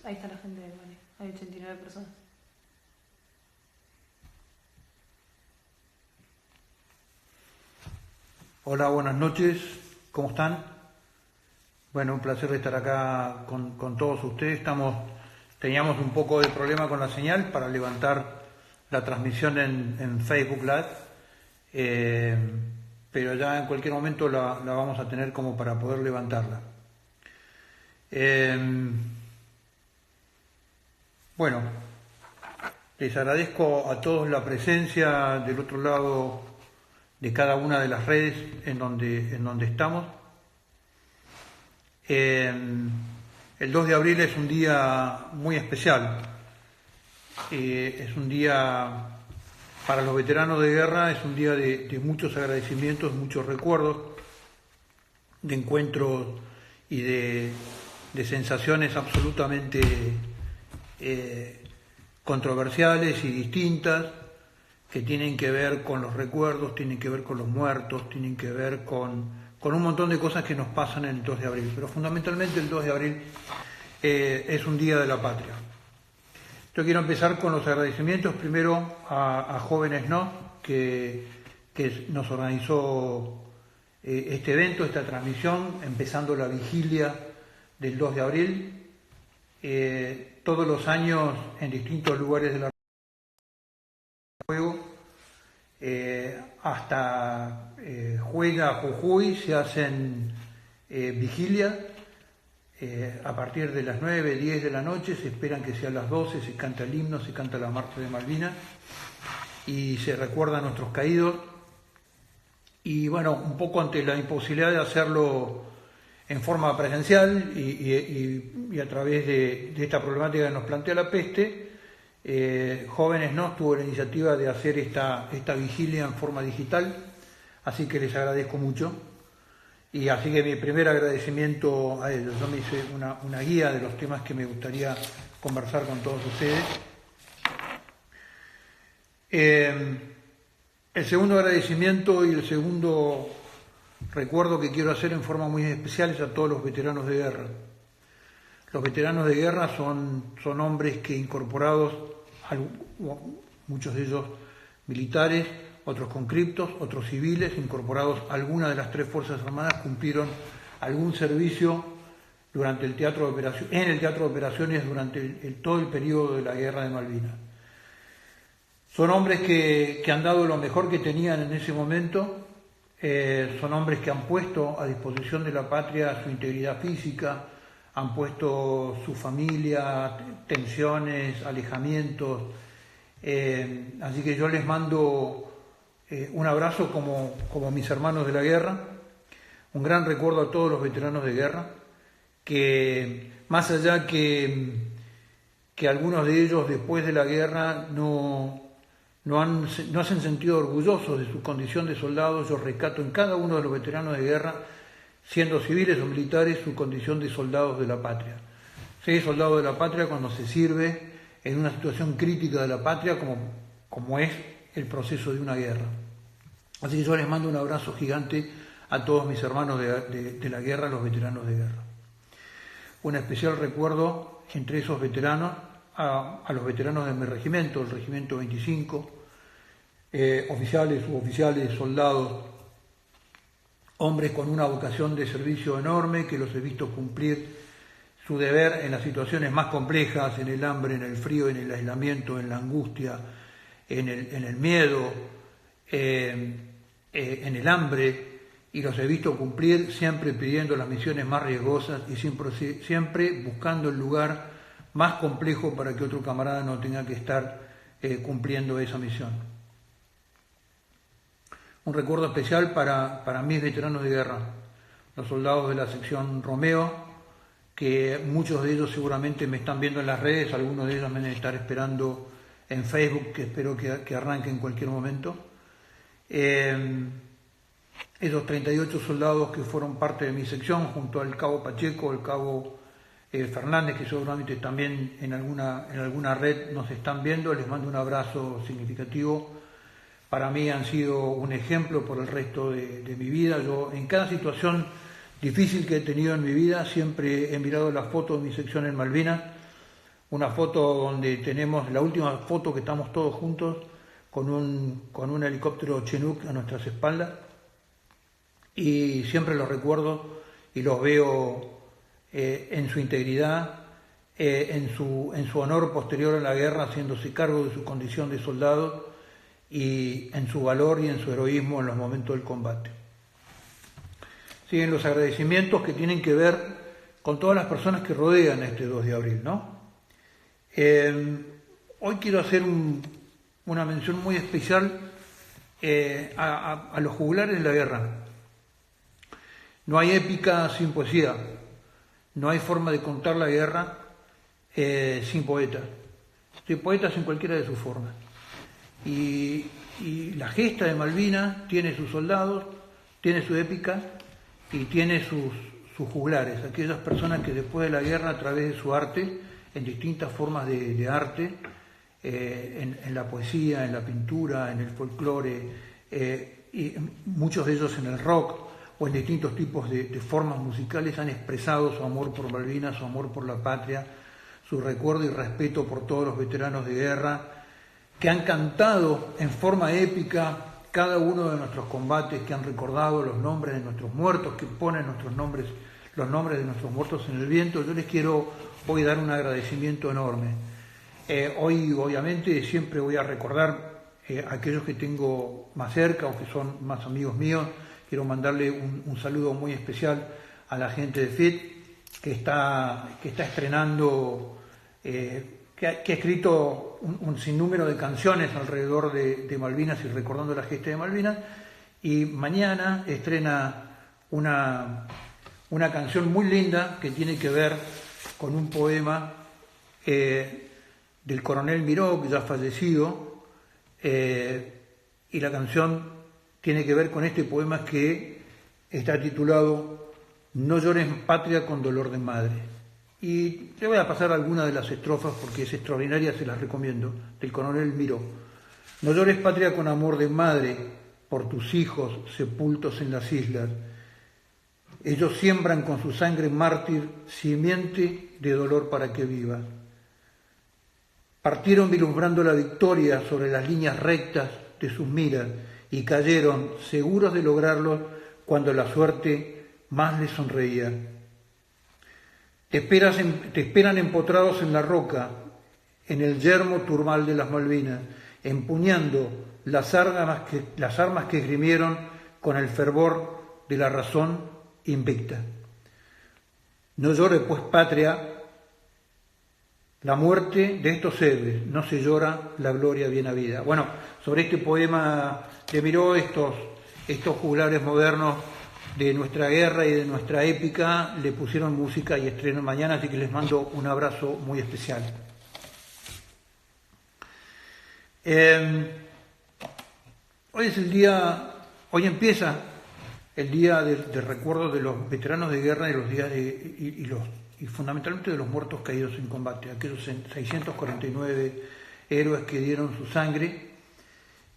Ahí está la gente de Mali. Hay 89 personas. Hola, buenas noches. ¿Cómo están? Bueno, un placer estar acá con todos ustedes. Teníamos un poco de problema con la señal para levantar la transmisión en Facebook Live, pero ya en cualquier momento la vamos a tener como para poder levantarla. Bueno, les agradezco a todos la presencia del otro lado de cada una de las redes en donde estamos. El 2 de abril es un día muy especial. Es un día para los veteranos de guerra, es un día de muchos agradecimientos, muchos recuerdos, de encuentros y de sensaciones absolutamente controversiales y distintas, que tienen que ver con los recuerdos, tienen que ver con los muertos, tienen que ver con un montón de cosas que nos pasan en el 2 de abril. Pero fundamentalmente el 2 de abril es un día de la patria. Yo quiero empezar con los agradecimientos primero a Jóvenes No, que nos organizó este evento, esta transmisión, empezando la vigilia del 2 de abril. Todos los años en distintos lugares de la juego, hasta Juega, Jujuy, se hacen vigilias. A partir de las 9, 10 de la noche, se esperan que sean las 12, se canta el himno, se canta la marcha de Malvinas y se recuerda a nuestros caídos. Y bueno, un poco ante la imposibilidad de hacerlo en forma presencial y a través de esta problemática que nos plantea la peste, Jóvenes No tuvo la iniciativa de hacer esta vigilia en forma digital, así que les agradezco mucho. Y así que mi primer agradecimiento a ellos. Yo me hice una guía de los temas que me gustaría conversar con todos ustedes. El segundo agradecimiento y el segundo recuerdo que quiero hacer en forma muy especial es a todos los veteranos de guerra. Los veteranos de guerra son hombres que incorporados, muchos de ellos militares, otros conscriptos, otros civiles, incorporados a alguna de las tres Fuerzas Armadas, cumplieron algún servicio durante en el teatro de operaciones durante todo el periodo de la Guerra de Malvinas. Son hombres que han dado lo mejor que tenían en ese momento, son hombres que han puesto a disposición de la patria su integridad física, han puesto su familia, tensiones, alejamientos, así que yo les mando un abrazo como mis hermanos de la guerra, un gran recuerdo a todos los veteranos de guerra, que más allá que algunos de ellos después de la guerra no se sentido orgullosos de su condición de soldados, yo rescato en cada uno de los veteranos de guerra, siendo civiles o militares, su condición de soldados de la patria. Ser soldado de la patria cuando se sirve en una situación crítica de la patria como es el proceso de una guerra. Así que yo les mando un abrazo gigante a todos mis hermanos de la guerra, los veteranos de guerra. Un especial recuerdo entre esos veteranos a los veteranos de mi regimiento, el regimiento 25, oficiales, suboficiales, soldados, hombres con una vocación de servicio enorme que los he visto cumplir su deber en las situaciones más complejas, en el hambre, en el frío, en el aislamiento, en la angustia, en el miedo, en el hambre, y los he visto cumplir siempre pidiendo las misiones más riesgosas y siempre buscando el lugar más complejo para que otro camarada no tenga que estar cumpliendo esa misión. Un recuerdo especial para mis veteranos de guerra, los soldados de la sección Romeo, que muchos de ellos seguramente me están viendo en las redes, algunos de ellos me van a estar esperando en Facebook, que espero que arranque en cualquier momento. Esos 38 soldados que fueron parte de mi sección, junto al cabo Pacheco, el cabo Fernández, que seguramente también en alguna red nos están viendo, les mando un abrazo significativo. Para mí han sido un ejemplo por el resto de mi vida. Yo en cada situación difícil que he tenido en mi vida siempre he mirado las fotos de mi sección en Malvinas una foto donde tenemos la última foto que estamos todos juntos con un helicóptero Chinook a nuestras espaldas, y siempre los recuerdo y los veo en su integridad, en su honor posterior a la guerra, haciéndose cargo de su condición de soldado, y en su valor y en su heroísmo en los momentos del combate. Siguen los agradecimientos que tienen que ver con todas las personas que rodean este 2 de abril, ¿no? Hoy quiero hacer una mención muy especial a los juglares de la guerra. No hay épica sin poesía, no hay forma de contar la guerra sin poetas. Sin poetas en cualquiera de sus formas. Y la gesta de Malvinas tiene sus soldados, tiene su épica y tiene sus juglares, aquellas personas que después de la guerra, a través de su arte, en distintas formas de arte, en la poesía, en la pintura, en el folclore, y muchos de ellos en el rock o en distintos tipos de formas musicales, han expresado su amor por Malvinas, su amor por la patria, su recuerdo y respeto por todos los veteranos de guerra, que han cantado en forma épica cada uno de nuestros combates, que han recordado los nombres de nuestros muertos, que ponen los nombres de nuestros muertos en el viento. Yo les quiero hoy dar un agradecimiento enorme. Hoy, obviamente, siempre voy a recordar a aquellos que tengo más cerca o que son más amigos míos. Quiero mandarle un saludo muy especial a la gente de FIT, que está estrenando, que ha escrito un sinnúmero de canciones alrededor de Malvinas y recordando la gesta de Malvinas, y mañana estrena una canción muy linda que tiene que ver con un poema del coronel Miró, que ya ha fallecido, y la canción tiene que ver con este poema que está titulado No llores patria con dolor de madre. Y le voy a pasar algunas de las estrofas porque es extraordinaria, se las recomiendo, del coronel Miró. No llores patria con amor de madre por tus hijos sepultos en las islas. Ellos siembran con su sangre mártir simiente de dolor para que vivas. Partieron vislumbrando la victoria sobre las líneas rectas de sus miras y cayeron seguros de lograrlo cuando la suerte más les sonreía. Te esperan empotrados en la roca, en el yermo turbal de las Malvinas, empuñando las armas que esgrimieron con el fervor de la razón invicta. No llore, pues, patria, la muerte de estos héroes, no se llora la gloria bien habida. Bueno, sobre este poema de Miró, estos juglares modernos de nuestra guerra y de nuestra épica le pusieron música y estreno mañana, así que les mando un abrazo muy especial. Hoy empieza el día de recuerdo de los veteranos de guerra y los días y fundamentalmente de los muertos caídos en combate, aquellos 649 héroes que dieron su sangre.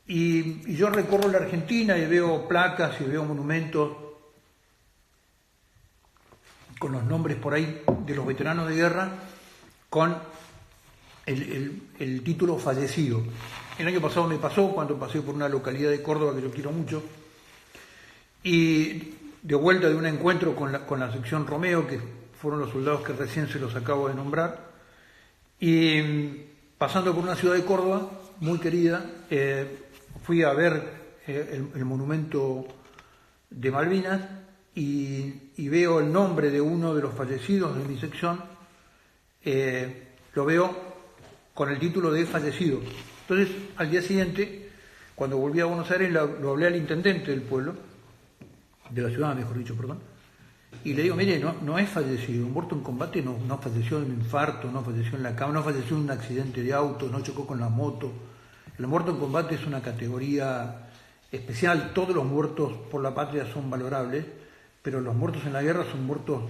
Y yo recorro la Argentina y veo placas y veo monumentos con los nombres por ahí de los veteranos de guerra, con el título fallecido. El año pasado me pasó cuando pasé por una localidad de Córdoba que yo quiero mucho, y de vuelta de un encuentro con la sección Romeo, que fueron los soldados que recién se los acabo de nombrar, y pasando por una ciudad de Córdoba muy querida, fui a ver el monumento de Malvinas y veo el nombre de uno de los fallecidos de mi sección, lo veo con el título de fallecido. Entonces, al día siguiente, cuando volví a Buenos Aires, lo hablé al intendente del pueblo, de la ciudad, mejor dicho, perdón, y le digo, mire, no es fallecido, un muerto en combate no falleció de un infarto, no falleció en la cama, no falleció en un accidente de auto, no chocó con la moto. El muerto en combate es una categoría especial. Todos los muertos por la patria son valorables, pero los muertos en la guerra son muertos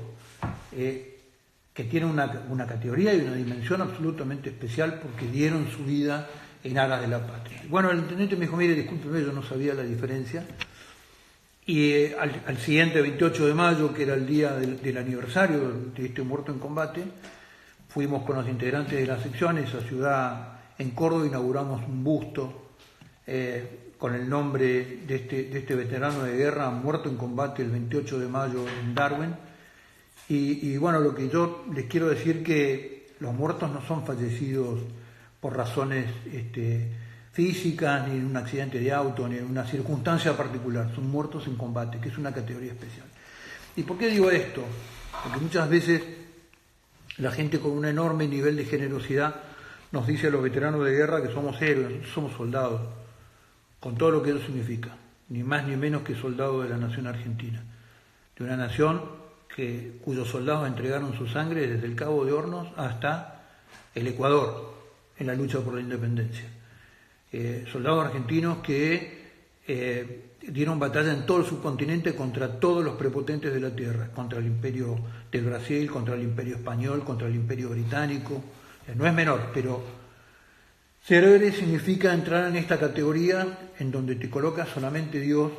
que tienen una categoría y una dimensión absolutamente especial porque dieron su vida en aras de la patria. Bueno, el intendente me dijo, mire, discúlpeme, yo no sabía la diferencia. Y al siguiente 28 de mayo, que era el día del aniversario de este muerto en combate, fuimos con los integrantes de la sección a esa ciudad, en Córdoba, inauguramos un busto con el nombre de este veterano de guerra muerto en combate el 28 de mayo en Darwin. Y bueno, lo que yo les quiero decir que los muertos no son fallecidos por razones físicas, ni en un accidente de auto, ni en una circunstancia particular, son muertos en combate, que es una categoría especial. ¿Y por qué digo esto? Porque muchas veces la gente con un enorme nivel de generosidad nos dice a los veteranos de guerra que somos héroes, somos soldados, con todo lo que eso significa, ni más ni menos que soldados de la nación argentina, de una nación cuyos soldados entregaron su sangre desde el Cabo de Hornos hasta el Ecuador en la lucha por la independencia. Soldados argentinos que dieron batalla en todo el subcontinente contra todos los prepotentes de la tierra, contra el imperio del Brasil, contra el imperio español, contra el imperio británico. No es menor, pero ser héroe significa entrar en esta categoría en donde te coloca solamente Dios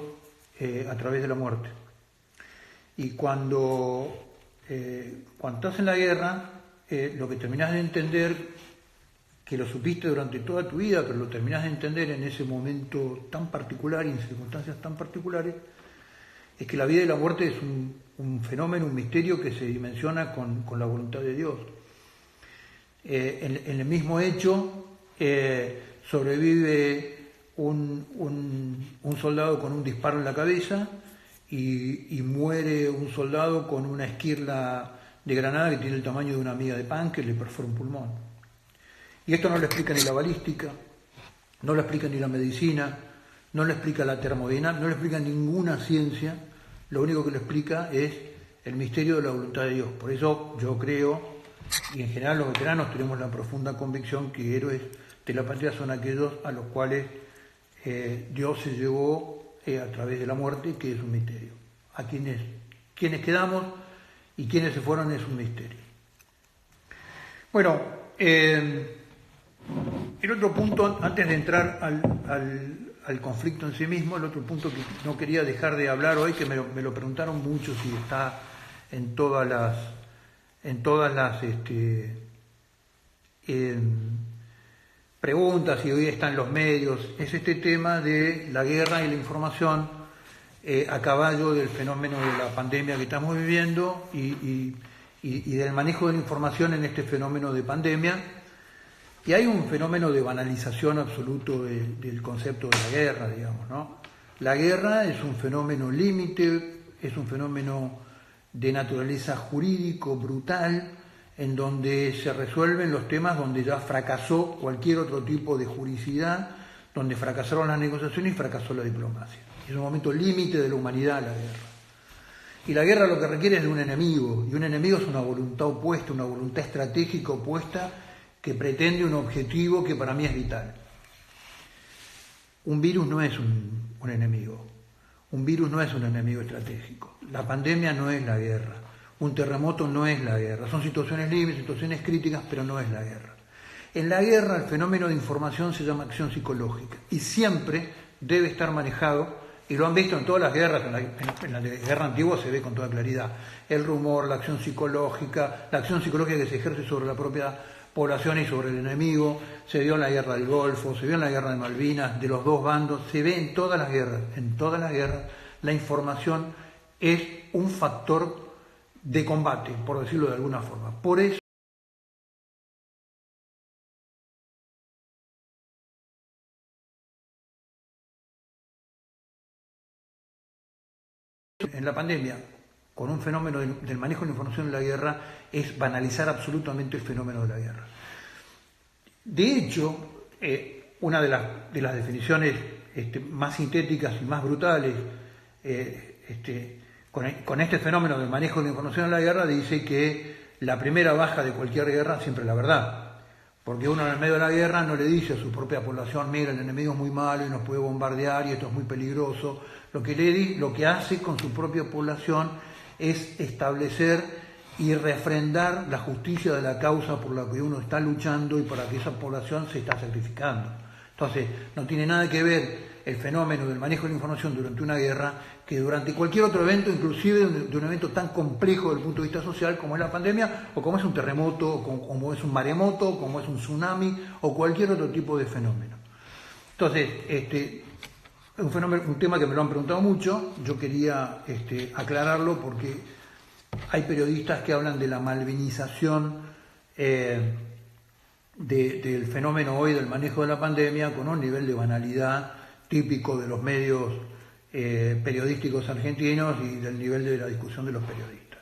a través de la muerte. Y cuando estás en la guerra, lo que terminás de entender, que lo supiste durante toda tu vida, pero lo terminás de entender en ese momento tan particular y en circunstancias tan particulares, es que la vida y la muerte es un fenómeno, un misterio que se dimensiona con la voluntad de Dios. En el mismo hecho sobrevive un soldado con un disparo en la cabeza y muere un soldado con una esquirla de granada que tiene el tamaño de una miga de pan que le perfora un pulmón. Y esto no lo explica ni la balística, no lo explica ni la medicina, no lo explica la termodinámica, no lo explica ninguna ciencia. Lo único que lo explica es el misterio de la voluntad de Dios. Por eso yo creo, y en general los veteranos tenemos la profunda convicción que héroes de la patria son aquellos a los cuales Dios se llevó a través de la muerte, que es un misterio. A quienes quedamos y quienes se fueron es un misterio. Bueno, el otro punto, antes de entrar al conflicto en sí mismo, el otro punto que no quería dejar de hablar hoy, que me lo preguntaron mucho si está en todas las preguntas, y hoy está en los medios, es este tema de la guerra y la información a caballo del fenómeno de la pandemia que estamos viviendo y del manejo de la información en este fenómeno de pandemia. Y hay un fenómeno de banalización absoluto del concepto de la guerra, digamos, ¿no? La guerra es un fenómeno límite, es un fenómeno de naturaleza jurídico brutal, en donde se resuelven los temas donde ya fracasó cualquier otro tipo de juridicidad, donde fracasaron las negociaciones y fracasó la diplomacia. Es un momento límite de la humanidad la guerra. Y la guerra lo que requiere es de un enemigo, y un enemigo es una voluntad opuesta, una voluntad estratégica opuesta, que pretende un objetivo que para mí es vital. Un virus no es un enemigo, un virus no es un enemigo estratégico, la pandemia no es la guerra, un terremoto no es la guerra, son situaciones límites, situaciones críticas, pero no es la guerra. En la guerra el fenómeno de información se llama acción psicológica y siempre debe estar manejado, y lo han visto en todas las guerras, en la guerra antigua se ve con toda claridad, el rumor, la acción psicológica que se ejerce sobre la propia población y sobre el enemigo, se vio en la guerra del Golfo, se vio en la guerra de Malvinas, de los dos bandos, se ve en todas las guerras, la información es un factor de combate, por decirlo de alguna forma. Por eso en la pandemia, con un fenómeno del manejo de la información en la guerra, es banalizar absolutamente el fenómeno de la guerra. De hecho, una de las definiciones más sintéticas y más brutales con este fenómeno del manejo de la información en la guerra dice que la primera baja de cualquier guerra siempre es la verdad. Porque uno en el medio de la guerra no le dice a su propia población, mira, el enemigo es muy malo y nos puede bombardear y esto es muy peligroso. Lo que hace con su propia población es establecer y refrendar la justicia de la causa por la que uno está luchando y por la que esa población se está sacrificando. Entonces, no tiene nada que ver el fenómeno del manejo de la información durante una guerra que durante cualquier otro evento, inclusive de un evento tan complejo desde el punto de vista social como es la pandemia, o como es un terremoto, o como es un maremoto, como es un tsunami, o cualquier otro tipo de fenómeno. Entonces, un tema que me lo han preguntado mucho, yo quería aclararlo porque hay periodistas que hablan de la malvinización del fenómeno hoy del manejo de la pandemia con un nivel de banalidad típico de los medios periodísticos argentinos y del nivel de la discusión de los periodistas.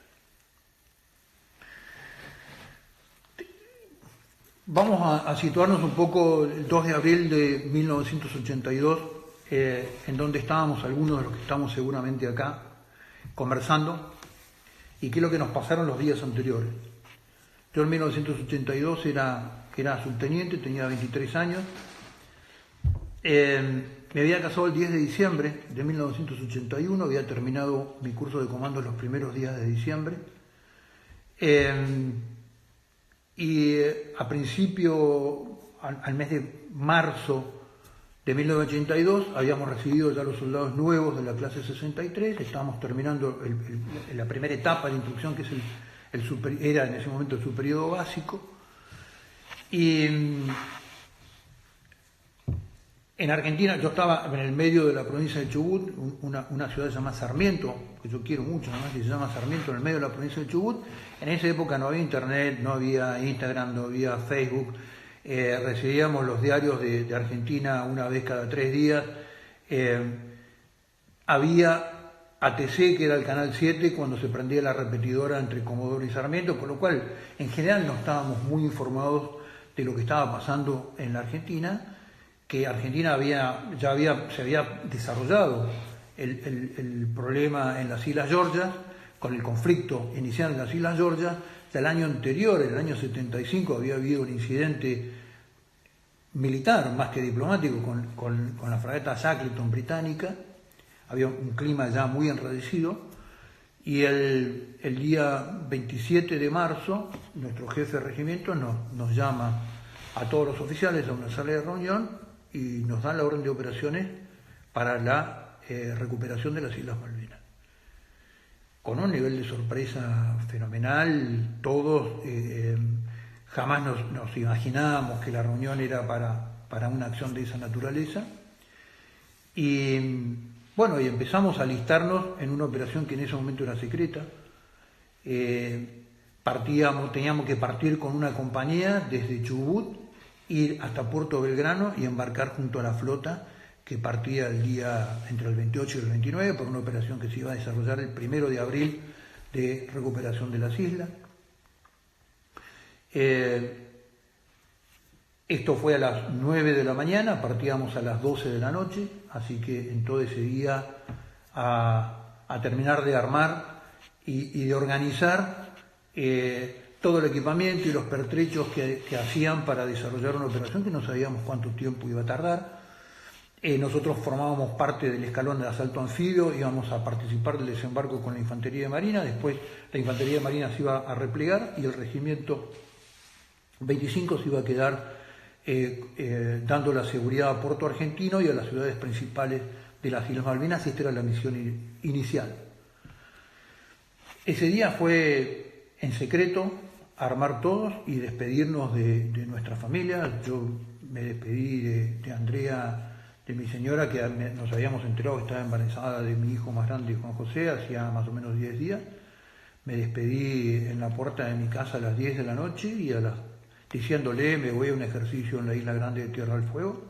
Vamos a situarnos un poco el 2 de abril de 1982, en donde estábamos algunos de los que estamos seguramente acá conversando, y qué es lo que nos pasaron los días anteriores. Yo en 1982 era subteniente, tenía 23 años. Me había casado el 10 de diciembre de 1981, había terminado mi curso de comando los primeros días de diciembre. Y a principio, al mes de marzo de 1982, habíamos recibido ya los soldados nuevos de la clase 63, estábamos terminando la primera etapa de instrucción, que es era en ese momento el periodo básico. Y en Argentina, yo estaba en el medio de la provincia de Chubut, una ciudad que se llama Sarmiento, que yo quiero mucho, además, que se llama Sarmiento, en el medio de la provincia de Chubut. En esa época no había internet, no había Instagram, no había Facebook. Recibíamos los diarios de Argentina una vez cada 3 días. Había ATC, que era el canal 7, cuando se prendía la repetidora entre Comodoro y Sarmiento, con lo cual en general no estábamos muy informados de lo que estaba pasando en la Argentina, que Argentina se había desarrollado el problema en las Islas Georgias, con el conflicto inicial en las Islas Georgias. Ya el año anterior, en el año 75, había habido un incidente militar, más que diplomático, con la fragata Shackleton británica. Había un clima ya muy enrarecido, y el día 27 de marzo nuestro jefe de regimiento nos llama a todos los oficiales a una sala de reunión y nos dan la orden de operaciones para la recuperación de las Islas Malvinas. Con un nivel de sorpresa fenomenal, todos jamás nos imaginábamos que la reunión era para una acción de esa naturaleza. Y bueno, y empezamos a alistarnos en una operación que en ese momento era secreta. Teníamos que partir con una compañía desde Chubut, ir hasta Puerto Belgrano y embarcar junto a la flota que partía entre el 28 y el 29 por una operación que se iba a desarrollar el 1 de abril de recuperación de las islas. Esto fue a las 9 de la mañana, partíamos a las 12 de la noche, así que en todo ese día a terminar de armar y de organizar todo el equipamiento y los pertrechos que hacían para desarrollar una operación que no sabíamos cuánto tiempo iba a tardar. Nosotros formábamos parte del escalón de asalto anfibio, íbamos a participar del desembarco con la Infantería de Marina. Después la Infantería de Marina se iba a replegar y el Regimiento 25 se iba a quedar dando la seguridad a Puerto Argentino y a las ciudades principales de las Islas Malvinas. Esta era la misión inicial. Ese día fue en secreto, armar todos y despedirnos de nuestra familia. Yo me despedí de Andrea, de mi señora, que nos habíamos enterado que estaba embarazada de mi hijo más grande, Juan José, hacía más o menos 10 días. Me despedí en la puerta de mi casa a las 10 de la noche y diciéndole: me voy a un ejercicio en la Isla Grande de Tierra del Fuego.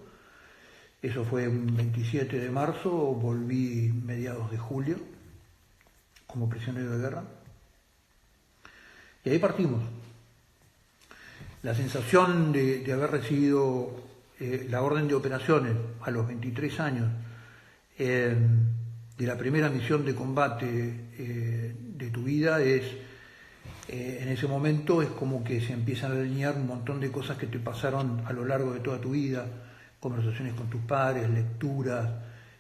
Eso fue un 27 de marzo, volví mediados de julio como prisionero de guerra. Y ahí partimos. La sensación de haber recibido la orden de operaciones a los 23 años, de la primera misión de combate de tu vida, en ese momento es como que se empiezan a alinear un montón de cosas que te pasaron a lo largo de toda tu vida: conversaciones con tus padres, lecturas,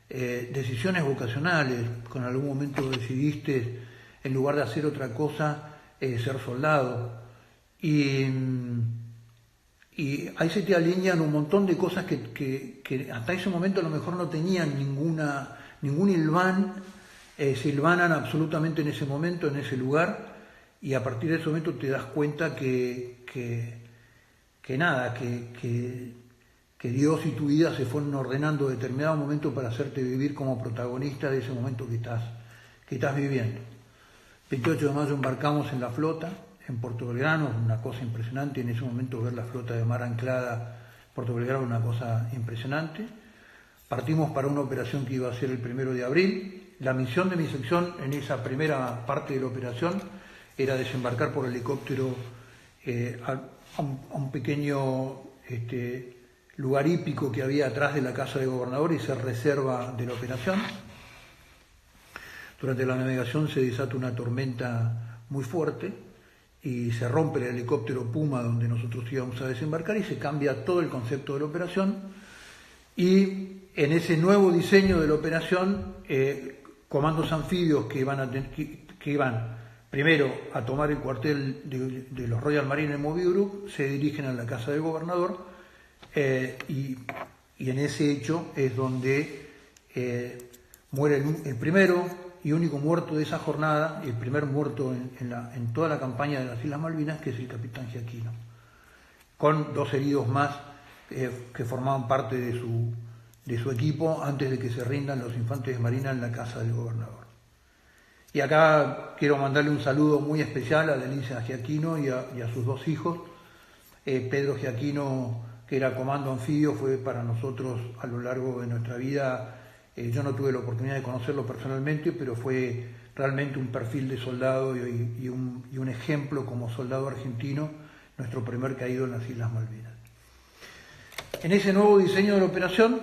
decisiones vocacionales. Con algún momento decidiste, en lugar de hacer otra cosa, ser soldado. Y Y ahí se te alinean un montón de cosas que hasta ese momento a lo mejor no tenían ningún hilván, se hilvanan absolutamente en ese momento, en ese lugar, y a partir de ese momento te das cuenta que Dios y tu vida se fueron ordenando en determinado momento para hacerte vivir como protagonista de ese momento que estás viviendo. 28 de mayo embarcamos en la flota, en Puerto Belgrano, una cosa impresionante, en ese momento ver la flota de mar anclada en Puerto Belgrano, una cosa impresionante. Partimos para una operación que iba a ser el 1 de abril. La misión de mi sección en esa primera parte de la operación era desembarcar por helicóptero a un pequeño lugar hípico que había atrás de la casa de gobernador y ser reserva de la operación. Durante la navegación se desata una tormenta muy fuerte y se rompe el helicóptero Puma donde nosotros íbamos a desembarcar y se cambia todo el concepto de la operación. Y en ese nuevo diseño de la operación, comandos anfibios que iban primero a tomar el cuartel de los Royal Marine Movie Group se dirigen a la casa del gobernador y en ese hecho es donde muere el primero y único muerto de esa jornada, el primer muerto en toda la campaña de las Islas Malvinas, que es el capitán Giaquino, con 2 heridos más que formaban parte de su equipo antes de que se rindan los infantes de marina en la casa del gobernador. Y acá quiero mandarle un saludo muy especial a Delicia Giaquino y a sus 2 hijos. Pedro Giaquino, que era comando anfibio, fue para nosotros a lo largo de nuestra vida, yo no tuve la oportunidad de conocerlo personalmente, pero fue realmente un perfil de soldado y un ejemplo como soldado argentino, nuestro primer caído en las Islas Malvinas. En ese nuevo diseño de la operación,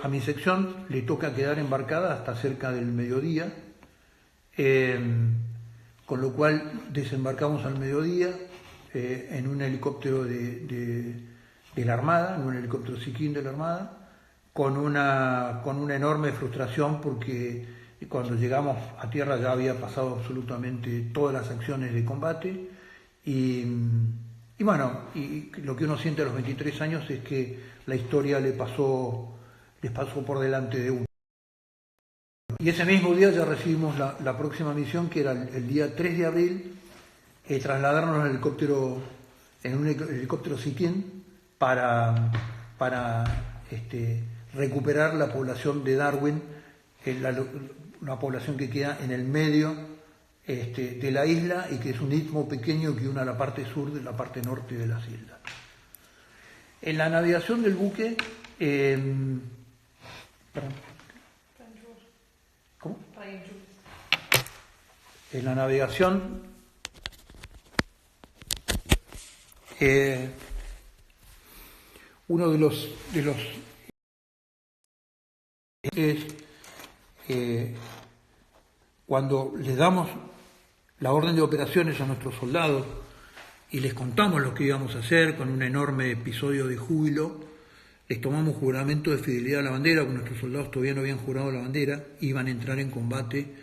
a mi sección le toca quedar embarcada hasta cerca del mediodía, con lo cual desembarcamos al mediodía en un helicóptero de la Armada, en un helicóptero Siquín de la Armada, con una enorme frustración porque cuando llegamos a tierra ya había pasado absolutamente todas las acciones de combate y lo que uno siente a los 23 años es que la historia les pasó por delante de uno. Y ese mismo día ya recibimos la próxima misión, que era el día 3 de abril, trasladarnos en un helicóptero Siquín para recuperar la población de Darwin, una población que queda en el medio de la isla y que es un istmo pequeño que une la parte sur de la parte norte de las islas. En la navegación del buque, ¿cómo? En la navegación uno de los es cuando les damos la orden de operaciones a nuestros soldados y les contamos lo que íbamos a hacer con un enorme episodio de júbilo, les tomamos juramento de fidelidad a la bandera, porque nuestros soldados todavía no habían jurado la bandera, iban a entrar en combate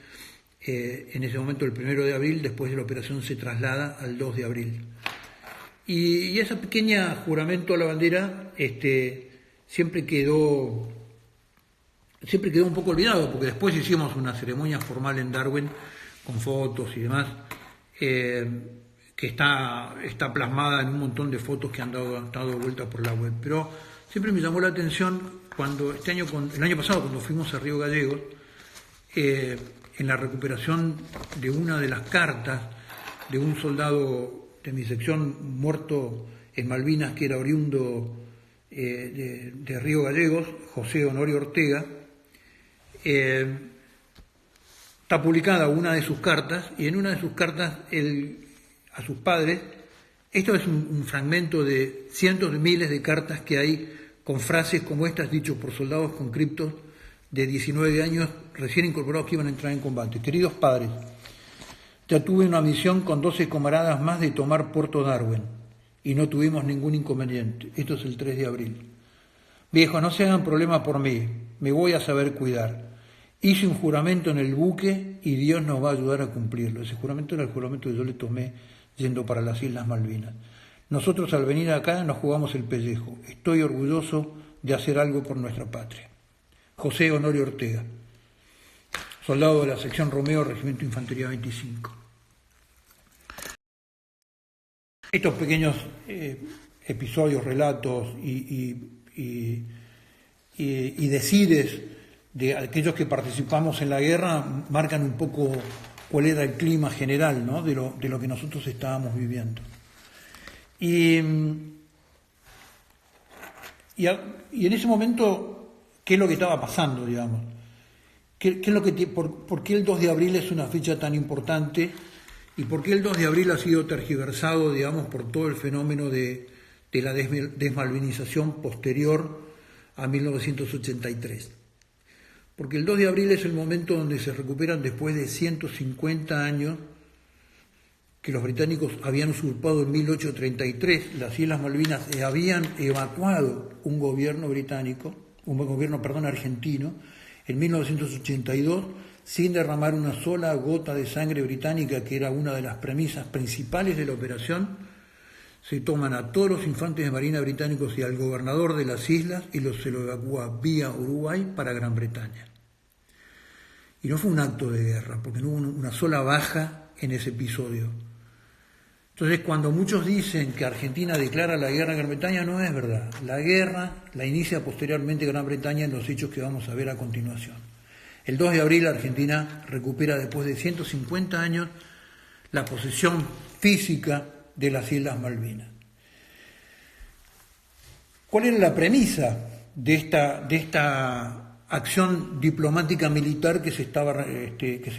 en ese momento el 1 de abril, después de la operación se traslada al 2 de abril. Y ese pequeño juramento a la bandera siempre quedó un poco olvidado, porque después hicimos una ceremonia formal en Darwin con fotos y demás, que está plasmada en un montón de fotos que han dado vuelta por la web. Pero siempre me llamó la atención cuando el año pasado, cuando fuimos a Río Gallegos, en la recuperación de una de las cartas de un soldado de mi sección muerto en Malvinas, que era oriundo de Río Gallegos, José Honorio Ortega. Está publicada una de sus cartas, y en una de sus cartas a sus padres, esto es un fragmento de cientos de miles de cartas que hay con frases como estas dichas por soldados conscriptos de 19 años recién incorporados que iban a entrar en combate. Queridos padres, ya tuve una misión con 12 camaradas más de tomar Puerto Darwin y no tuvimos ningún inconveniente. Esto es el 3 de abril. Viejo, no se hagan problema por mí, me voy a saber cuidar. Hice un juramento en el buque y Dios nos va a ayudar a cumplirlo. Ese juramento era el juramento que yo le tomé yendo para las Islas Malvinas. Nosotros al venir acá nos jugamos el pellejo. Estoy orgulloso de hacer algo por nuestra patria. José Honorio Ortega, soldado de la sección Romeo, Regimiento de Infantería 25. Estos pequeños episodios, relatos y decires de aquellos que participamos en la guerra marcan un poco cuál era el clima general, ¿no?, de lo que nosotros estábamos viviendo. Y en ese momento, ¿qué es lo que estaba pasando, digamos? ¿Por qué el 2 de abril es una fecha tan importante? ¿Y por qué el 2 de abril ha sido tergiversado, digamos, por todo el fenómeno de la desmalvinización posterior a 1983? Porque el 2 de abril es el momento donde se recuperan, después de 150 años que los británicos habían usurpado en 1833 las Islas Malvinas y habían evacuado un gobierno argentino en 1982 sin derramar una sola gota de sangre británica, que era una de las premisas principales de la operación. Se toman a todos los infantes de marina británicos y al gobernador de las islas y se lo evacúa vía Uruguay para Gran Bretaña. Y no fue un acto de guerra, porque no hubo una sola baja en ese episodio. Entonces, cuando muchos dicen que Argentina declara la guerra a Gran Bretaña, no es verdad. La guerra la inicia posteriormente Gran Bretaña en los hechos que vamos a ver a continuación. El 2 de abril Argentina recupera, después de 150 años, la posesión física de las Islas Malvinas. ¿Cuál era la premisa de esta acción diplomática militar que se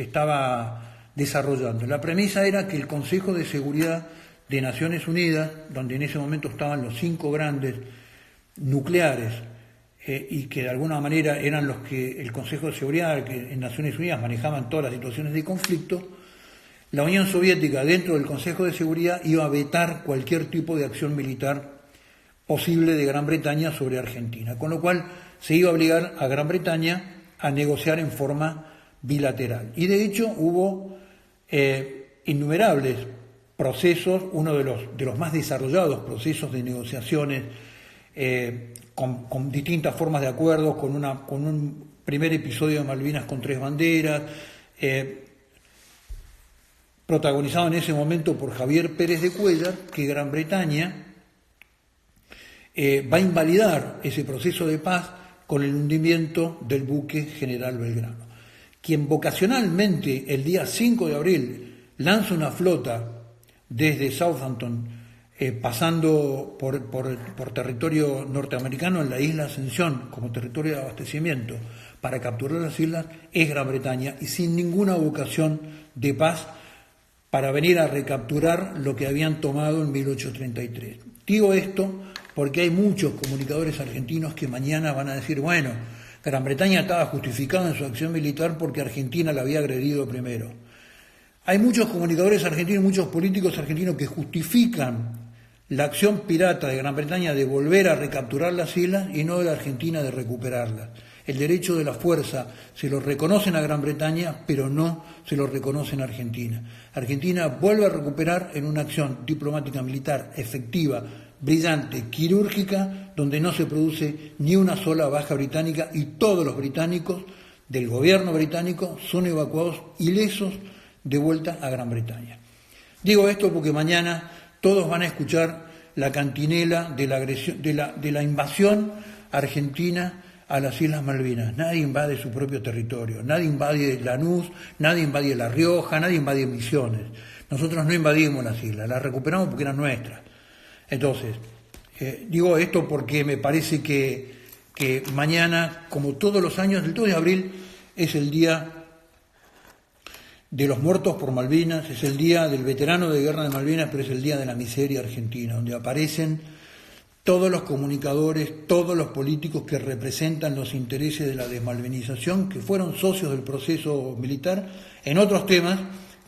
estaba desarrollando? La premisa era que el Consejo de Seguridad de Naciones Unidas, donde en ese momento estaban los 5 grandes nucleares, y que de alguna manera eran los que el Consejo de Seguridad, que en Naciones Unidas manejaban todas las situaciones de conflicto, la Unión Soviética, dentro del Consejo de Seguridad, iba a vetar cualquier tipo de acción militar posible de Gran Bretaña sobre Argentina, con lo cual se iba a obligar a Gran Bretaña a negociar en forma bilateral. Y de hecho hubo innumerables procesos, uno de los más desarrollados procesos de negociaciones con distintas formas de acuerdos, con un primer episodio de Malvinas con 3 banderas, protagonizado en ese momento por Javier Pérez de Cuéllar, que Gran Bretaña va a invalidar ese proceso de paz con el hundimiento del buque General Belgrano, quien vocacionalmente el día 5 de abril lanza una flota desde Southampton, pasando por territorio norteamericano en la isla Ascensión como territorio de abastecimiento para capturar las islas, es Gran Bretaña, y sin ninguna vocación de paz para venir a recapturar lo que habían tomado en 1833. Digo esto porque hay muchos comunicadores argentinos que mañana van a decir, bueno, Gran Bretaña estaba justificada en su acción militar porque Argentina la había agredido primero. Hay muchos comunicadores argentinos, muchos políticos argentinos que justifican la acción pirata de Gran Bretaña de volver a recapturar las islas y no de la Argentina de recuperarlas. El derecho de la fuerza se lo reconocen a Gran Bretaña, pero no se lo reconocen a Argentina. Argentina vuelve a recuperar en una acción diplomática militar efectiva, brillante, quirúrgica, donde no se produce ni una sola baja británica y todos los británicos del gobierno británico son evacuados ilesos de vuelta a Gran Bretaña. Digo esto porque mañana todos van a escuchar la cantinela de la agresión, de la invasión argentina a las Islas Malvinas. Nadie invade su propio territorio, nadie invade Lanús, nadie invade La Rioja, nadie invade Misiones. Nosotros no invadimos las islas, las recuperamos porque eran nuestras. Entonces, digo esto porque me parece que mañana, como todos los años, el 2 de abril es el día de los muertos por Malvinas, es el día del veterano de guerra de Malvinas, pero es el día de la miseria argentina, donde aparecen todos los comunicadores, todos los políticos que representan los intereses de la desmalvinización, que fueron socios del proceso militar en otros temas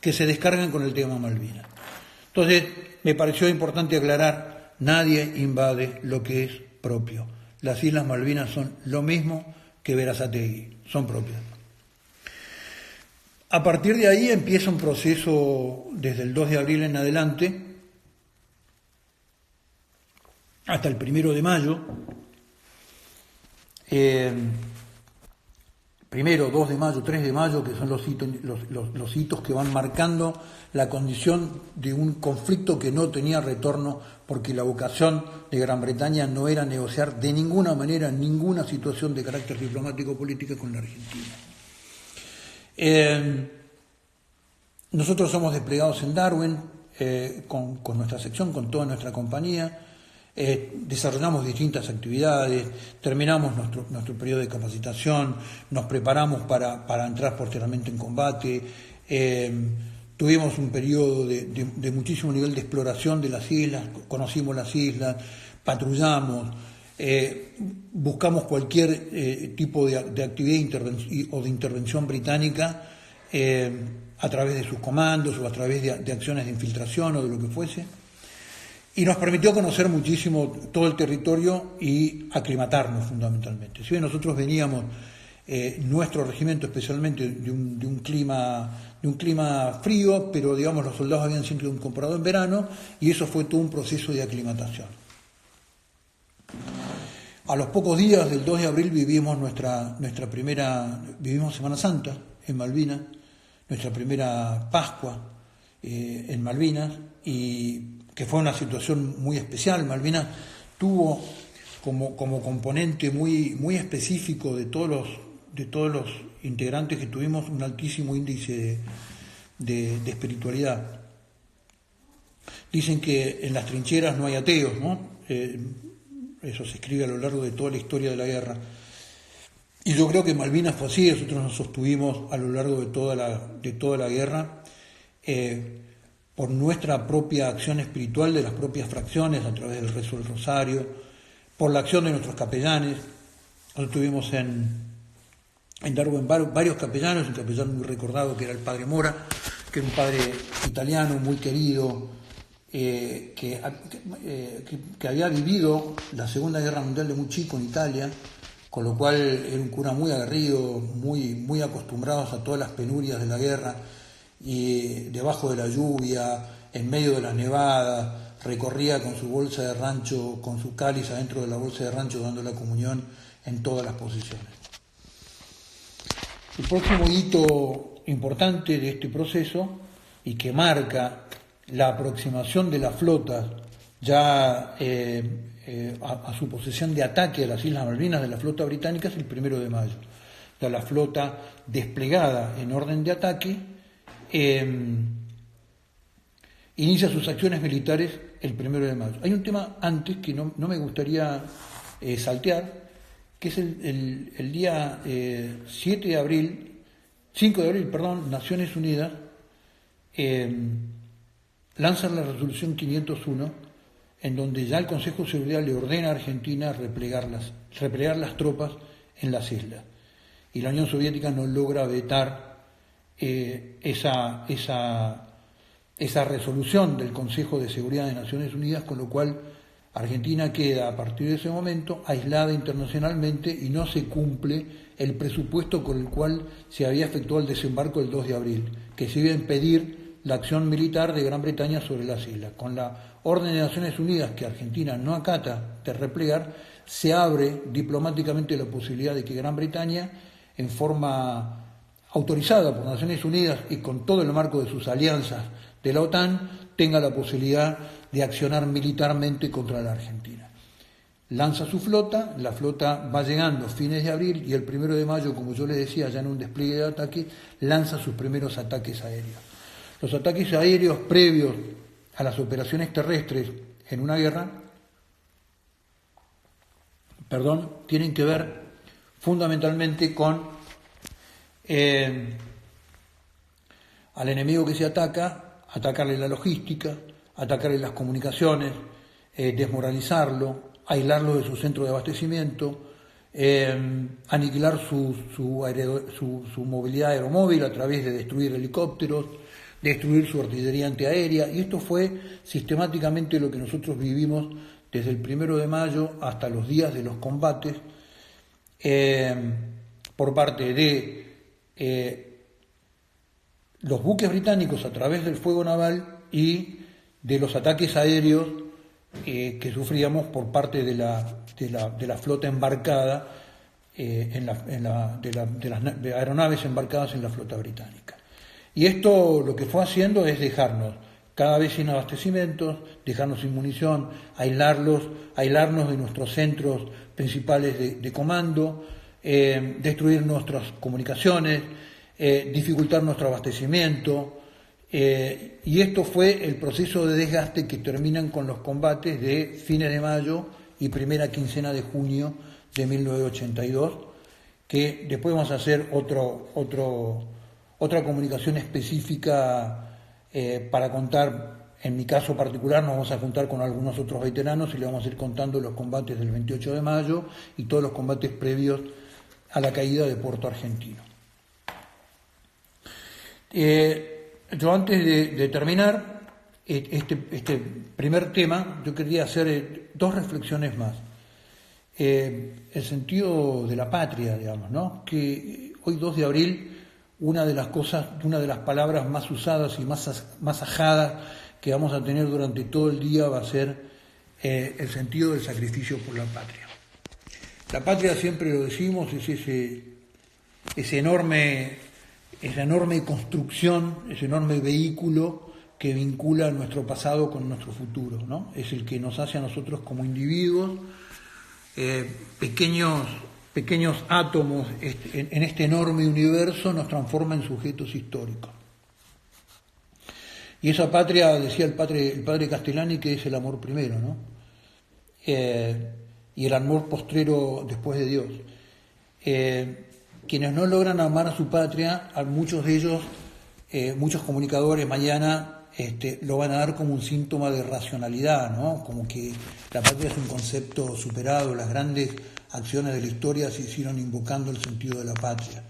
que se descargan con el tema Malvinas. Entonces, me pareció importante aclarar, nadie invade lo que es propio. Las Islas Malvinas son lo mismo que Berazategui, son propias. A partir de ahí empieza un proceso desde el 2 de abril en adelante hasta el 1 de mayo. 1, 2 de mayo, 3 de mayo, que son los hitos que van marcando la condición de un conflicto que no tenía retorno, porque la vocación de Gran Bretaña no era negociar de ninguna manera ninguna situación de carácter diplomático-política con la Argentina. Nosotros somos desplegados en Darwin con nuestra sección, con toda nuestra compañía. Desarrollamos distintas actividades, terminamos nuestro periodo de capacitación, nos preparamos para entrar posteriormente en combate, tuvimos un periodo de muchísimo nivel de exploración de las islas, conocimos las islas, patrullamos, buscamos cualquier tipo de actividad o de intervención británica a través de sus comandos o a través de acciones de infiltración o de lo que fuese. Y nos permitió conocer muchísimo todo el territorio y aclimatarnos fundamentalmente. Si bien nosotros veníamos, nuestro regimiento especialmente, de un clima frío, pero digamos los soldados habían sido incorporados en verano y eso fue todo un proceso de aclimatación. A los pocos días del 2 de abril vivimos vivimos Semana Santa en Malvinas, nuestra primera Pascua en Malvinas, y que fue una situación muy especial. Malvinas tuvo como componente muy específico de todos los integrantes que tuvimos un altísimo índice de espiritualidad. Dicen que en las trincheras no hay ateos, ¿no? Eso se escribe a lo largo de toda la historia de la guerra. Y yo creo que Malvinas fue así. Nosotros nos sostuvimos a lo largo de toda la guerra por nuestra propia acción espiritual de las propias fracciones, a través del rezo del rosario, por la acción de nuestros capellanes. Nosotros tuvimos en Darwin varios capellanos, un capellán muy recordado que era el padre Mora, que era un padre italiano muy querido, que había vivido la Segunda Guerra Mundial de muy chico en Italia, con lo cual era un cura muy aguerrido, muy acostumbrados a todas las penurias de la guerra, y debajo de la lluvia, en medio de las nevadas, recorría con su bolsa de rancho, con su cáliz adentro de la bolsa de rancho, dando la comunión en todas las posiciones. El próximo hito importante de este proceso, y que marca la aproximación de la flota ya a su posesión de ataque a las Islas Malvinas de la flota británica, es el 1 de mayo. Ya la flota desplegada en orden de ataque inicia sus acciones militares el 1 de mayo. Hay un tema antes que no me gustaría saltear, que es el día 5 de abril, Naciones Unidas lanza la resolución 501, en donde ya el Consejo de Seguridad le ordena a Argentina replegar las tropas en las islas. Y la Unión Soviética no logra vetar esa resolución del Consejo de Seguridad de Naciones Unidas, con lo cual Argentina queda a partir de ese momento aislada internacionalmente y no se cumple el presupuesto con el cual se había efectuado el desembarco el 2 de abril, que se iba a impedir la acción militar de Gran Bretaña sobre las islas. Con la orden de Naciones Unidas que Argentina no acata de replegar, se abre diplomáticamente la posibilidad de que Gran Bretaña, en forma autorizada por Naciones Unidas y con todo el marco de sus alianzas de la OTAN, tenga la posibilidad de accionar militarmente contra la Argentina. Lanza su flota, la flota va llegando fines de abril y el 1 de mayo, como yo les decía, ya en un despliegue de ataque, lanza sus primeros ataques aéreos. Los ataques aéreos previos a las operaciones terrestres en una guerra, tienen que ver fundamentalmente con al enemigo que se ataca, atacarle la logística, atacarle las comunicaciones, desmoralizarlo, aislarlo de su centro de abastecimiento, aniquilar su movilidad aeromóvil a través de destruir helicópteros, destruir su artillería antiaérea, y esto fue sistemáticamente lo que nosotros vivimos desde el 1 de mayo hasta los días de los combates por parte de los buques británicos a través del fuego naval y de los ataques aéreos que sufríamos por parte de la flota embarcada, de aeronaves embarcadas en la flota británica. Y esto lo que fue haciendo es dejarnos cada vez sin abastecimientos, dejarnos sin munición, aislarnos de nuestros centros principales de comando, destruir nuestras comunicaciones, dificultar nuestro abastecimiento, y esto fue el proceso de desgaste que terminan con los combates de fines de mayo y primera quincena de junio de 1982, que después vamos a hacer otra comunicación específica para contar. En mi caso particular nos vamos a juntar con algunos otros veteranos y le vamos a ir contando los combates del 28 de mayo y todos los combates previos a la caída de Puerto Argentino. Yo antes de terminar este primer tema, yo quería hacer dos reflexiones más. El sentido de la patria, digamos, ¿no? Que hoy 2 de abril, una de las palabras más usadas y más ajadas que vamos a tener durante todo el día va a ser el sentido del sacrificio por la patria. La patria, siempre lo decimos, es esa enorme construcción, ese enorme vehículo que vincula nuestro pasado con nuestro futuro, ¿no? Es el que nos hace a nosotros como individuos, pequeños átomos en este enorme universo, nos transforma en sujetos históricos. Y esa patria, decía el padre Castellani, que es el amor primero, ¿no? Y el amor postrero después de Dios. Quienes no logran amar a su patria, a muchos de ellos, muchos comunicadores mañana lo van a dar como un síntoma de racionalidad, ¿no? Como que la patria es un concepto superado, las grandes acciones de la historia se hicieron invocando el sentido de la patria.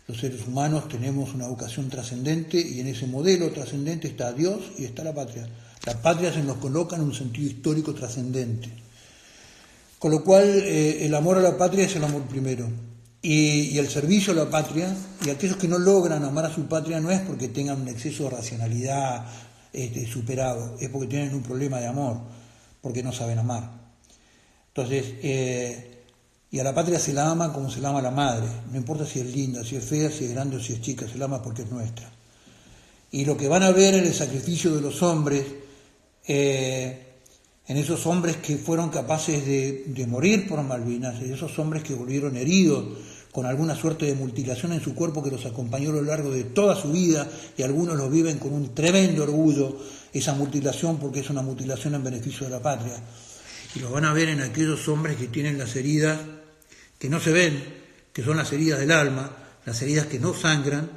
Los seres humanos tenemos una vocación trascendente y en ese modelo trascendente está Dios y está la patria. La patria se nos coloca en un sentido histórico trascendente. Con lo cual el amor a la patria es el amor primero. Y el servicio a la patria, y aquellos que no logran amar a su patria no es porque tengan un exceso de racionalidad superado, es porque tienen un problema de amor, porque no saben amar. Entonces, y a la patria se la ama como se la ama a la madre, no importa si es linda, si es fea, si es grande o si es chica, se la ama porque es nuestra. Y lo que van a ver en el sacrificio de los hombres, en esos hombres que fueron capaces de morir por Malvinas, en esos hombres que volvieron heridos, con alguna suerte de mutilación en su cuerpo que los acompañó a lo largo de toda su vida, y algunos lo viven con un tremendo orgullo, esa mutilación, porque es una mutilación en beneficio de la patria. Y lo van a ver en aquellos hombres que tienen las heridas que no se ven, que son las heridas del alma, las heridas que no sangran,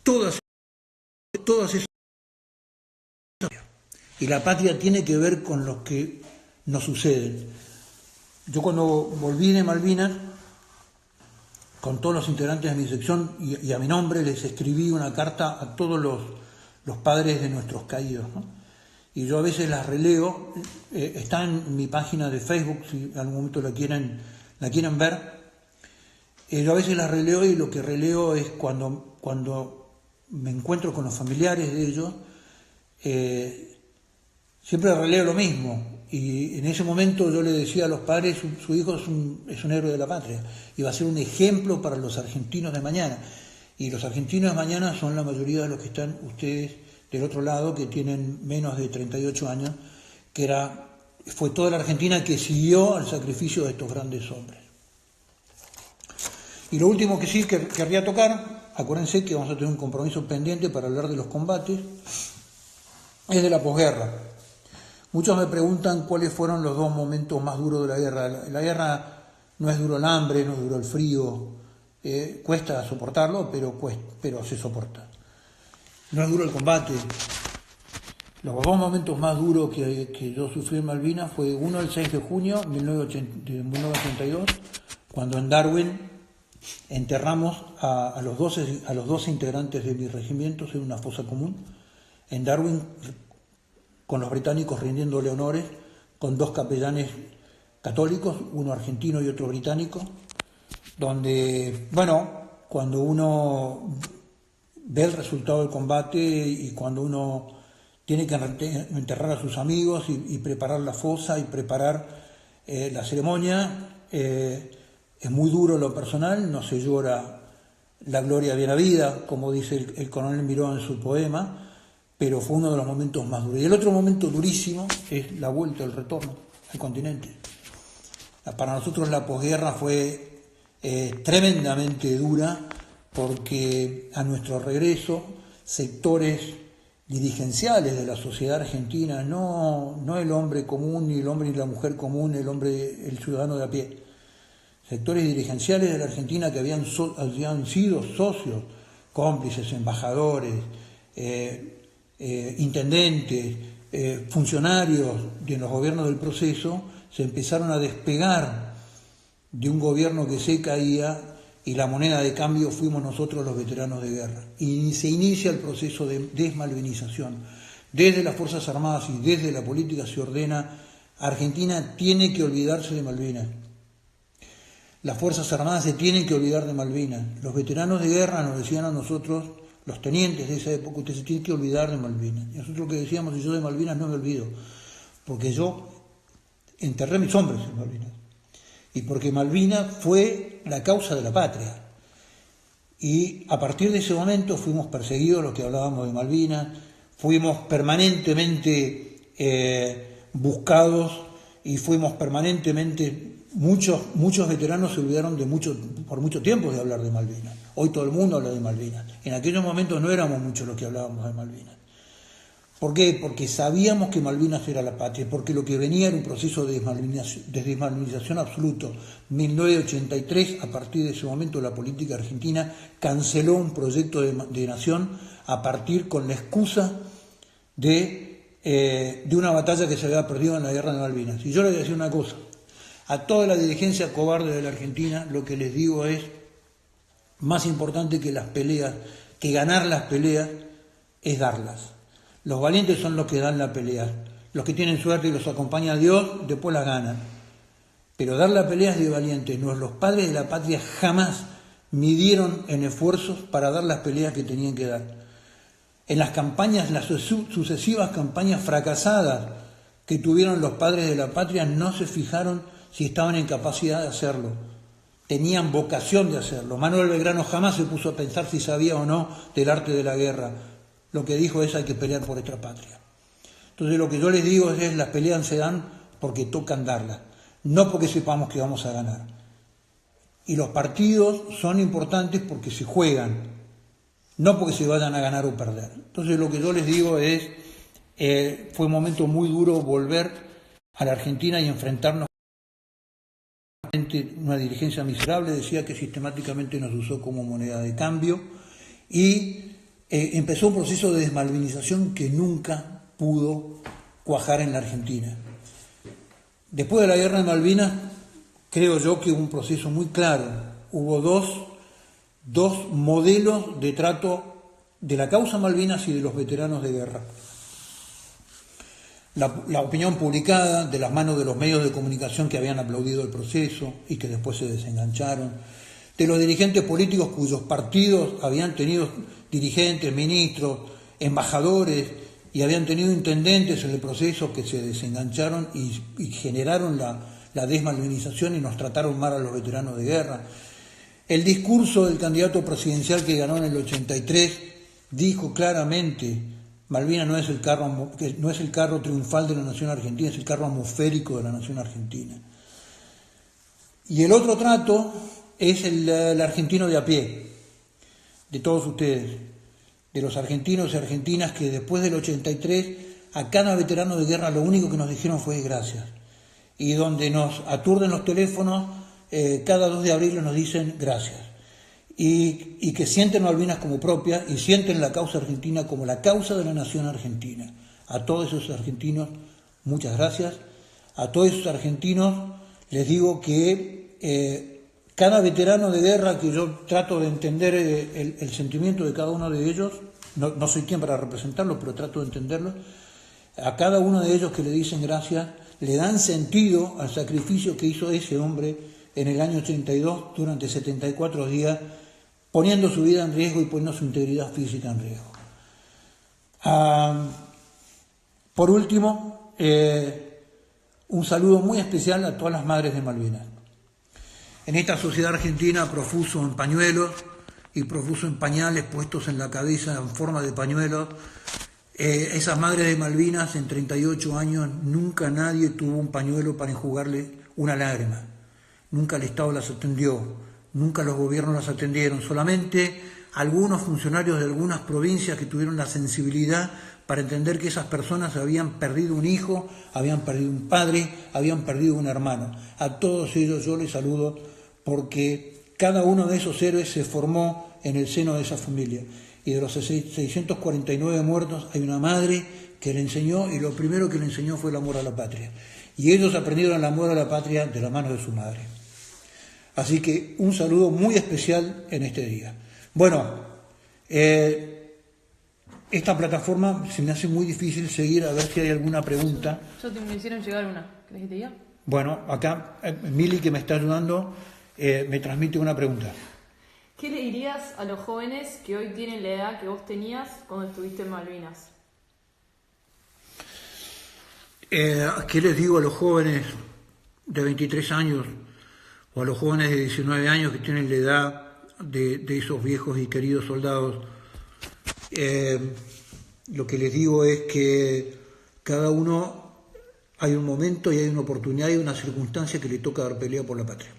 todas esas. Y la patria tiene que ver con lo que nos sucede. Yo cuando volví de Malvinas, con todos los integrantes de mi sección y a mi nombre, les escribí una carta a todos los padres de nuestros caídos, ¿no? Y yo a veces las releo, está en mi página de Facebook, si en algún momento la quieren ver. Yo a veces las releo y lo que releo es cuando me encuentro con los familiares de ellos, siempre releo lo mismo. Y en ese momento yo le decía a los padres, su hijo es un héroe de la patria y va a ser un ejemplo para los argentinos de mañana. Y los argentinos de mañana son la mayoría de los que están ustedes del otro lado, que tienen menos de 38 años, fue toda la Argentina que siguió al sacrificio de estos grandes hombres. Y lo último que sí querría tocar, acuérdense que vamos a tener un compromiso pendiente para hablar de los combates, es de la posguerra. Muchos me preguntan cuáles fueron los 2 momentos más duros de la guerra. La guerra no es duro el hambre, no es duro el frío, cuesta soportarlo, pero se soporta. No es duro el combate. Los 2 momentos más duros que yo sufrí en Malvinas fue uno el 6 de junio de 1982, cuando en Darwin enterramos a los 12 integrantes de mi regimiento en una fosa común. En Darwin, con los británicos rindiéndole honores, con 2 capellanes católicos, uno argentino y otro británico, donde, cuando uno ve el resultado del combate y cuando uno tiene que enterrar a sus amigos y preparar la fosa y preparar la ceremonia. Es muy duro en lo personal, no se llora la gloria de la vida, como dice el coronel Miró en su poema, pero fue uno de los momentos más duros. Y el otro momento durísimo es la vuelta, el retorno al continente. Para nosotros la posguerra fue tremendamente dura, porque a nuestro regreso sectores dirigenciales de la sociedad argentina, no el hombre común, ni el hombre ni la mujer común, el ciudadano de a pie, sectores dirigenciales de la Argentina que habían sido socios, cómplices, embajadores, intendentes, funcionarios de los gobiernos del proceso, se empezaron a despegar de un gobierno que se caía, y la moneda de cambio fuimos nosotros los veteranos de guerra. Y se inicia el proceso de desmalvinización. Desde las Fuerzas Armadas y desde la política se ordena: Argentina tiene que olvidarse de Malvinas. Las Fuerzas Armadas se tienen que olvidar de Malvinas. Los veteranos de guerra nos decían a nosotros, los tenientes de esa época: usted se tiene que olvidar de Malvinas. Y nosotros lo que decíamos: si yo de Malvinas no me olvido, porque yo enterré mis hombres en Malvinas. Y porque Malvinas fue la causa de la patria. Y a partir de ese momento fuimos perseguidos los que hablábamos de Malvinas, fuimos permanentemente buscados, y fuimos permanentemente, muchos veteranos se olvidaron por mucho tiempo de hablar de Malvinas. Hoy todo el mundo habla de Malvinas. En aquellos momentos no éramos muchos los que hablábamos de Malvinas. ¿Por qué? Porque sabíamos que Malvinas era la patria, porque lo que venía era un proceso de desmalvinización absoluto. 1983, a partir de ese momento, la política argentina canceló un proyecto de nación a partir con la excusa de una batalla que se había perdido en la guerra de Malvinas. Y yo les voy a decir una cosa: a toda la dirigencia cobarde de la Argentina, lo que les digo es: más importante que las peleas, que ganar las peleas, es darlas. Los valientes son los que dan la pelea. Los que tienen suerte y los acompaña Dios, después las ganan. Pero dar la pelea es de valientes. Los padres de la patria jamás midieron en esfuerzos para dar las peleas que tenían que dar. En las campañas, las sucesivas campañas fracasadas que tuvieron los padres de la patria, no se fijaron si estaban en capacidad de hacerlo. Tenían vocación de hacerlo. Manuel Belgrano jamás se puso a pensar si sabía o no del arte de la guerra. Lo que dijo es: hay que pelear por nuestra patria. Entonces lo que yo les digo es: las peleas se dan porque tocan darlas, no porque sepamos que vamos a ganar. Y los partidos son importantes porque se juegan, no porque se vayan a ganar o perder. Entonces lo que yo les digo es: fue un momento muy duro volver a la Argentina y enfrentarnos a una dirigencia miserable, decía, que sistemáticamente nos usó como moneda de cambio, y empezó un proceso de desmalvinización que nunca pudo cuajar en la Argentina. Después de la guerra de Malvinas, creo yo que hubo un proceso muy claro. Hubo dos modelos de trato de la causa Malvinas y de los veteranos de guerra. La opinión publicada de las manos de los medios de comunicación que habían aplaudido el proceso y que después se desengancharon, de los dirigentes políticos cuyos partidos habían tenido dirigentes, ministros, embajadores, y habían tenido intendentes en el proceso que se desengancharon y generaron la desmalvinización y nos trataron mal a los veteranos de guerra. El discurso del candidato presidencial que ganó en el 83 dijo claramente: Malvinas no es el carro triunfal de la nación argentina, es el carro atmosférico de la nación argentina. Y el otro trato es el argentino de a pie, de todos ustedes, de los argentinos y argentinas que después del 83 a cada veterano de guerra lo único que nos dijeron fue gracias. Y donde nos aturden los teléfonos, cada 2 de abril nos dicen gracias. Y que sienten Malvinas como propia y sienten la causa argentina como la causa de la nación argentina. A todos esos argentinos, muchas gracias. A todos esos argentinos les digo que cada veterano de guerra, que yo trato de entender el sentimiento de cada uno de ellos, no soy quien para representarlo, pero trato de entenderlo, a cada uno de ellos que le dicen gracias, le dan sentido al sacrificio que hizo ese hombre en el año 82 durante 74 días, poniendo su vida en riesgo y poniendo su integridad física en riesgo. Por último, un saludo muy especial a todas las madres de Malvinas. En esta sociedad argentina profuso en pañuelos y profuso en pañales puestos en la cabeza en forma de pañuelos, esas madres de Malvinas en 38 años nunca nadie tuvo un pañuelo para enjugarle una lágrima, nunca el Estado las atendió, nunca los gobiernos las atendieron, solamente algunos funcionarios de algunas provincias que tuvieron la sensibilidad para entender que esas personas habían perdido un hijo, habían perdido un padre, habían perdido un hermano. A todos ellos yo les saludo porque cada uno de esos héroes se formó en el seno de esa familia. Y de los 649 muertos hay una madre que le enseñó, y lo primero que le enseñó fue el amor a la patria. Y ellos aprendieron el amor a la patria de la mano de su madre. Así que un saludo muy especial en este día. Bueno, esta plataforma se me hace muy difícil seguir a ver si hay alguna pregunta. Me hicieron llegar una. ¿Querés que te diga? Bueno, acá Mili, que me está ayudando, me transmite una pregunta. ¿Qué le dirías a los jóvenes que hoy tienen la edad que vos tenías cuando estuviste en Malvinas? ¿Qué les digo a los jóvenes de 23 años o a los jóvenes de 19 años que tienen la edad de esos viejos y queridos soldados? Lo que les digo es que cada uno hay un momento y hay una oportunidad y una circunstancia que le toca dar pelea por la patria.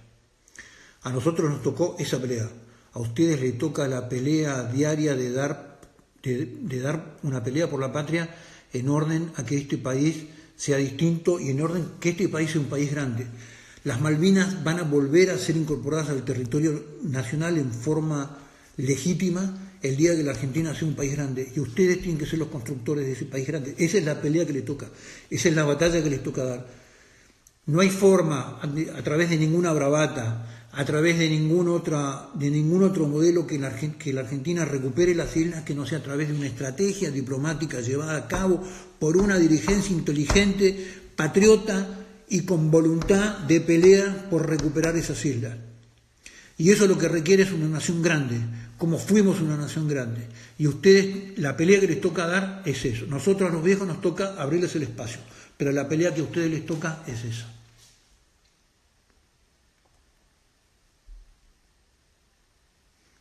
A nosotros nos tocó esa pelea. A ustedes les toca la pelea diaria de dar una pelea por la patria en orden a que este país sea distinto y en orden que este país sea un país grande. Las Malvinas van a volver a ser incorporadas al territorio nacional en forma legítima el día que la Argentina sea un país grande. Y ustedes tienen que ser los constructores de ese país grande. Esa es la pelea que les toca. Esa es la batalla que les toca dar. No hay forma, a través de ninguna bravata, a través de ningún otro modelo que la Argentina recupere las islas, que no sea a través de una estrategia diplomática llevada a cabo por una dirigencia inteligente, patriota y con voluntad de pelea por recuperar esas islas. Y eso lo que requiere es una nación grande, como fuimos una nación grande. Y ustedes, la pelea que les toca dar es eso. Nosotros a los viejos nos toca abrirles el espacio, pero la pelea que a ustedes les toca es esa.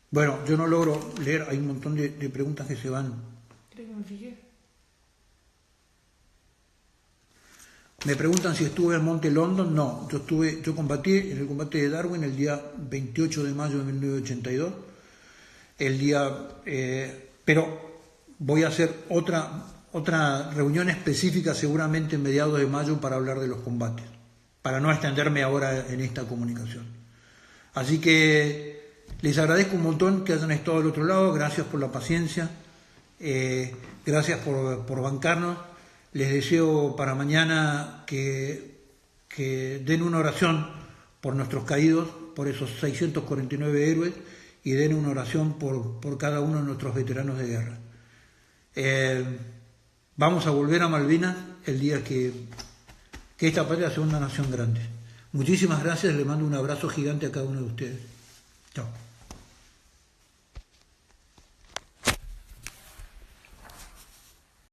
Bueno, yo no logro leer, hay un montón de preguntas que se van. ¿Crees que me fijé? Me preguntan si estuve en Monte London. No, yo combatí en el combate de Darwin el día 28 de mayo de 1982. Pero voy a hacer otra reunión específica seguramente en mediados de mayo para hablar de los combates, para no extenderme ahora en esta comunicación. Así que les agradezco un montón que hayan estado del otro lado, gracias por la paciencia, gracias por bancarnos. Les deseo para mañana que den una oración por nuestros caídos, por esos 649 héroes, y den una oración por cada uno de nuestros veteranos de guerra. Vamos a volver a Malvinas el día que esta patria sea una nación grande. Muchísimas gracias, les mando un abrazo gigante a cada uno de ustedes. Chao.